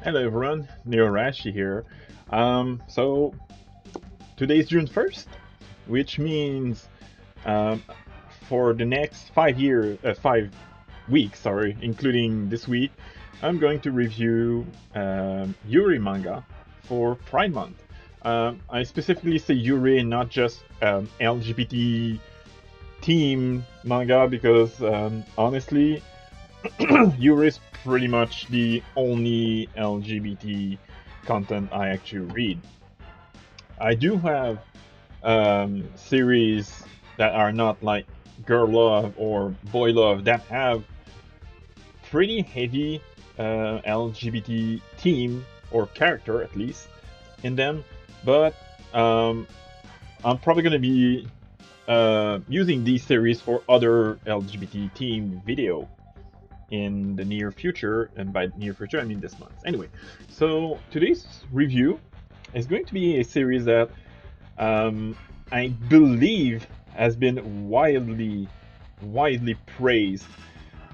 Hello everyone, Neorashi here. So today's June 1st, which means um, for the next 5 weeks, sorry, including this week, I'm going to review Yuri manga for Pride Month. I specifically say Yuri and not just LGBT team manga because honestly, Yuri is pretty much the only LGBT content I actually read. I do have series that are not like girl love or boy love that have pretty heavy LGBT theme or character at least in them, but um, I'm probably going to be using these series for other LGBT team video in the near future, and by near future I mean this month. Anyway, so today's review is going to be a series that I believe has been widely praised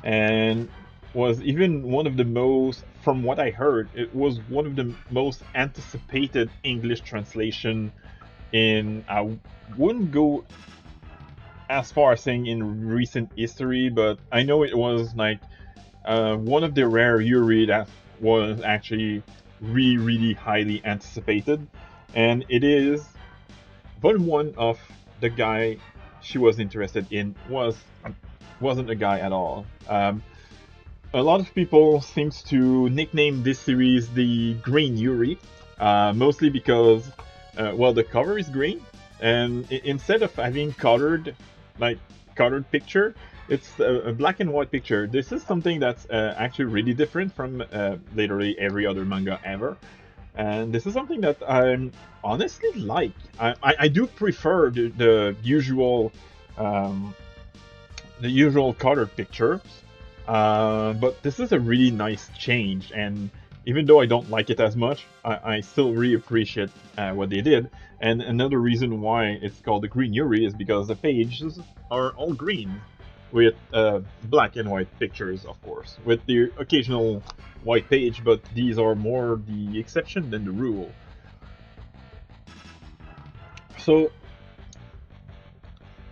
and was even one of the most, from what I heard, it was one of the most anticipated English translation in, I wouldn't go as far as saying in recent history, but I know it was like one of the rare Yuri that was actually really highly anticipated, and it is volume one of the guy she was interested in wasn't a guy at all. A lot of people seems to nickname this series the Green Yuri, mostly because well the cover is green, and instead of having like colored picture, it's a black and white picture. This is something that's actually really different from literally every other manga ever, and this is something that I honestly like. I do prefer um, the usual colored pictures, but this is a really nice change. And even though I don't like it as much, I still really appreciate what they did. And another reason why it's called the Green Yuri is because the pages are all green, with black and white pictures, of course, with the occasional white page, but these are more the exception than the rule. So,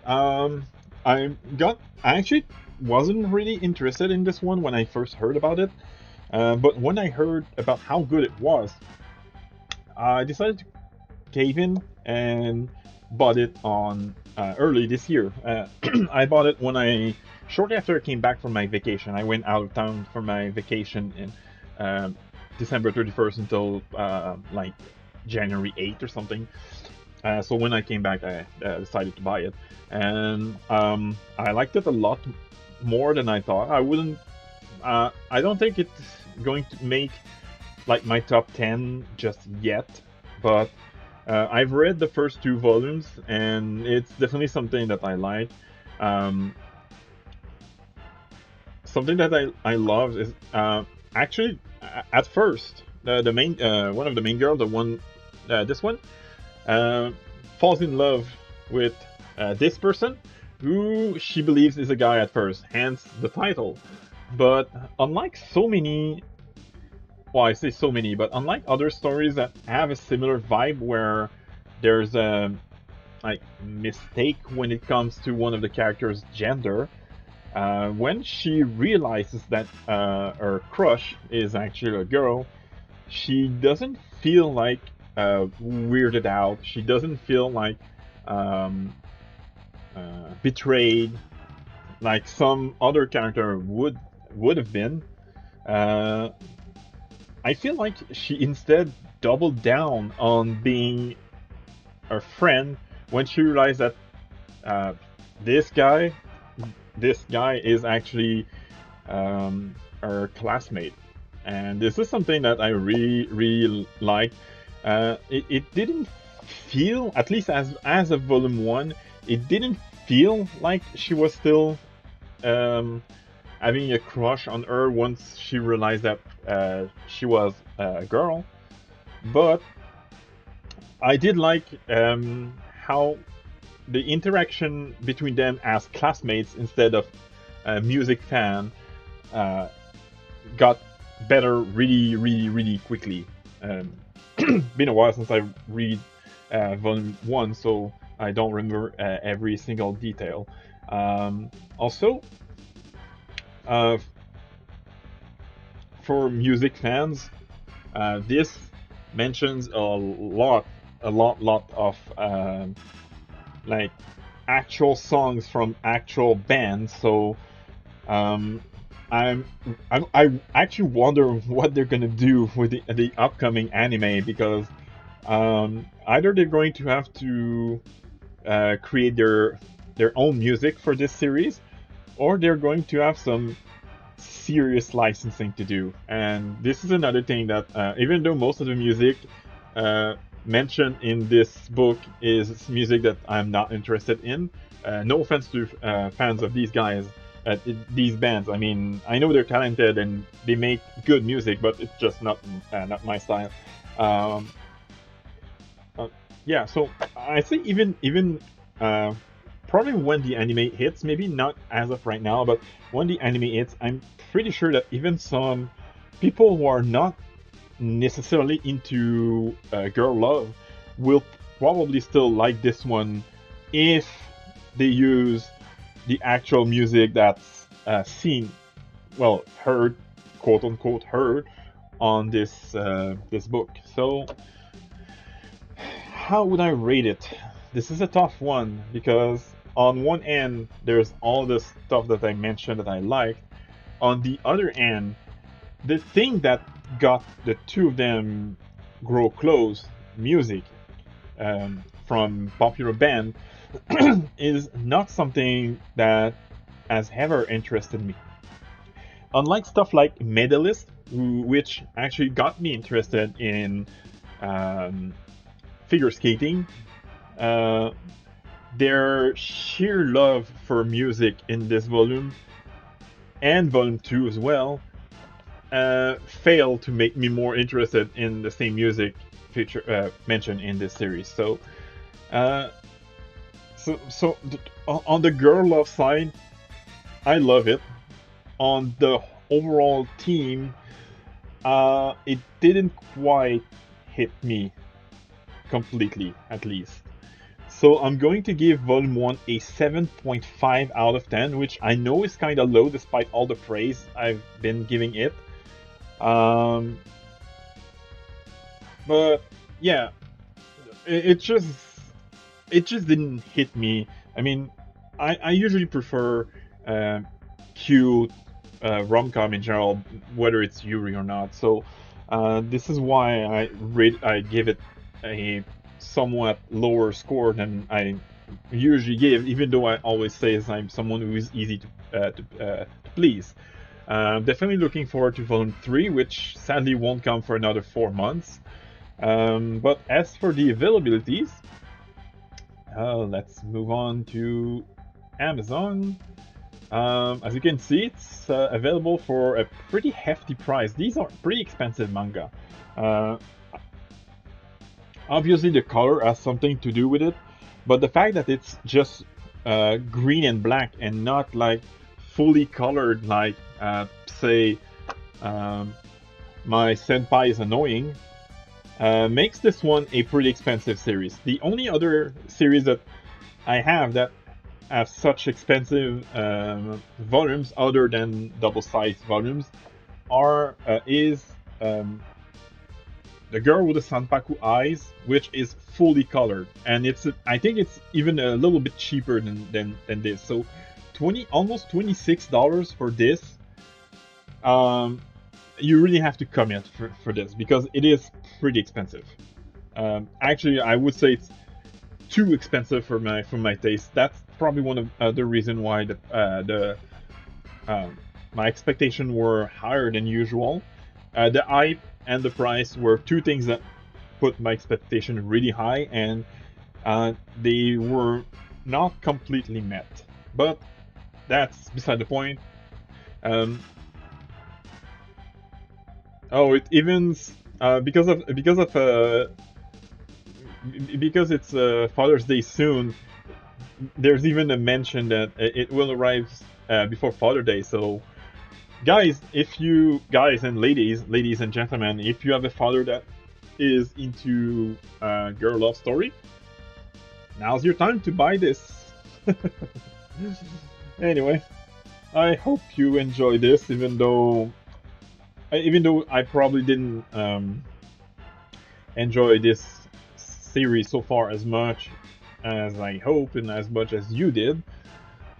um, I actually wasn't really interested in this one when I first heard about it, but when I heard about how good it was, I decided to cave in and bought it on early this year. I bought it when shortly after I came back from my vacation. I went out of town for my vacation in December 31st until like January 8th or something. So when I came back, I decided to buy it, and I liked it a lot more than I thought. I wouldn't. I don't think it's going to make like my top 10 just yet, but I've read the first two volumes, and it's definitely something that I like. Um, Something that I love is actually at first the main one of the main girls, the one this one uh, falls in love with this person who she believes is a guy at first, hence the title. But unlike so many, well, I say so many, but unlike other stories that have a similar vibe where there's a like mistake when it comes to one of the characters' gender, when she realizes that her crush is actually a girl, she doesn't feel like weirded out. She doesn't feel like um, betrayed, like some other character would have been. Uh, I feel like she instead doubled down on being a friend when she realized that uh, this guy, this guy is actually her classmate, and this is something that I really like. It didn't feel, at least as a volume one, it didn't feel like she was still um, having a crush on her once she realized that she was a girl. But I did like how the interaction between them as classmates instead of a music fan uh, got better really quickly. Um, been a while since I read volume one, so I don't remember every single detail. Also, uh, for music fans, this mentions a lot of like actual songs from actual bands. So um, I'm, I actually wonder what they're gonna do with the upcoming anime because either they're going to have to create their own music for this series, or they're going to have some serious licensing to do. And this is another thing that, even though most of the music uh, mentioned in this book is music that I'm not interested in, no offense to fans of these guys, these bands. I mean, I know they're talented and they make good music, but it's just not my style. Um, uh, yeah, so I think even uh, probably when the anime hits, maybe not as of right now, but when the anime hits, I'm pretty sure that even some people who are not necessarily into girl love will probably still like this one if they use the actual music that's seen, well, heard, quote unquote, heard on this book. So how would I rate it? This is a tough one because on one end there's all the stuff that I mentioned that I liked. On the other end, the thing that got the two of them grow close, music from popular band, is not something that has ever interested me. Unlike stuff like Medalist, which actually got me interested in um, figure skating, uh, their sheer love for music in this volume and volume 2 as well failed to make me more interested in the same music feature mentioned in this series. Uh, on the girl love side, I love it. On the overall theme, it didn't quite hit me completely, at least. So I'm going to give Volume 1 a 7.5 out of 10, which I know is kind of low despite all the praise I've been giving it. Um, but yeah, it just didn't hit me. I mean, I usually prefer uh, cute rom-com in general, whether it's Yuri or not. So this is why I give it a somewhat lower score than I usually give, even though I always say I'm someone who is easy to please. Definitely looking forward to Volume 3, which sadly won't come for another 4 months. But as for the availabilities, let's move on to Amazon. As you can see, it's available for a pretty hefty price. These are pretty expensive manga. Uh, Obviously, the color has something to do with it, but the fact that it's just green and black and not like fully colored, like say, um, my senpai is annoying, makes this one a pretty expensive series. The only other series that I have that have such expensive volumes, other than double-sized volumes, is the girl with the Sanpaku eyes, which is fully colored, and I think it's even a little bit cheaper than this. So, almost $26 for this. You really have to commit for this because it is pretty expensive. Actually, I would say it's too expensive for my taste. That's probably one of the reason why the my expectations were higher than usual. The hype and the price were two things that put my expectation really high, and they were not completely met. But that's beside the point. Um, oh, it evens because it's Father's Day soon. There's even a mention that it will arrive before Father's Day, so Guys, if you guys and ladies and gentlemen, if you have a father that is into girl love story, now's your time to buy this. Anyway, I hope you enjoy this, even though I probably didn't enjoy this series so far as much as I hope and as much as you did.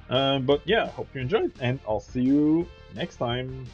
But yeah, hope you enjoyed, and I'll see you next time.